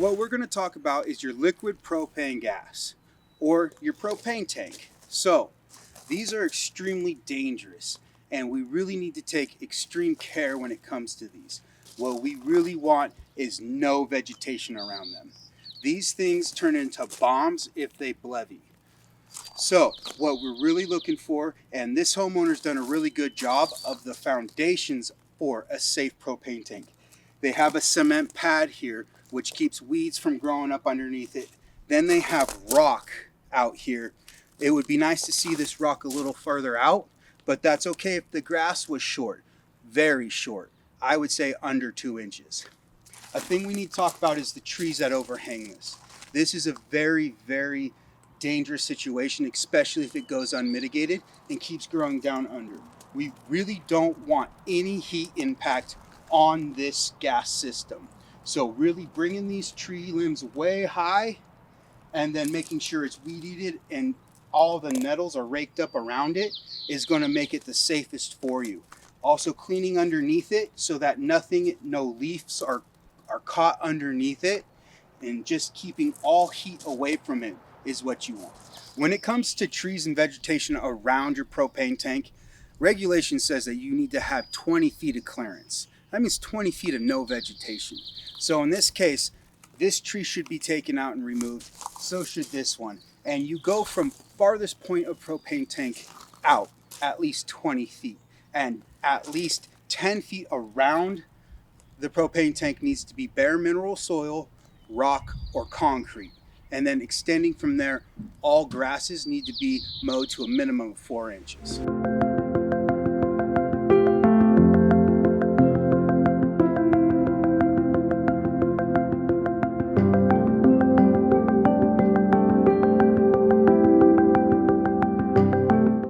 what we're going to talk about is your liquid propane gas or your propane tank. So these are extremely dangerous and we really need to take extreme care when it comes to these. What we really want is no vegetation around them. These things turn into bombs if they levy. So what we're really looking for, and this homeowner's done a really good job of the foundations for a safe propane tank. They have a cement pad here which keeps weeds from growing up underneath it. Then they have rock out here. It would be nice to see this rock a little further out, but that's okay if the grass was short, very short. I would say under 2 inches. A thing we need to talk about is the trees that overhang this. This is a very, very dangerous situation, especially if it goes unmitigated and keeps growing down under. We really don't want any heat impact on this gas system. So really bringing these tree limbs way high and then making sure it's weed eated and all the nettles are raked up around it is going to make it the safest for you. Also cleaning underneath it so that no leaves are caught underneath it, and just keeping all heat away from it is what you want. When it comes to trees and vegetation around your propane tank, regulation says that you need to have 20 feet of clearance. That means 20 feet of no vegetation. So in this case, this tree should be taken out and removed. So should this one. And you go from farthest point of propane tank out at least 20 feet. And at least 10 feet around the propane tank needs to be bare mineral soil, rock, or concrete. And then extending from there, all grasses need to be mowed to a minimum of 4 inches.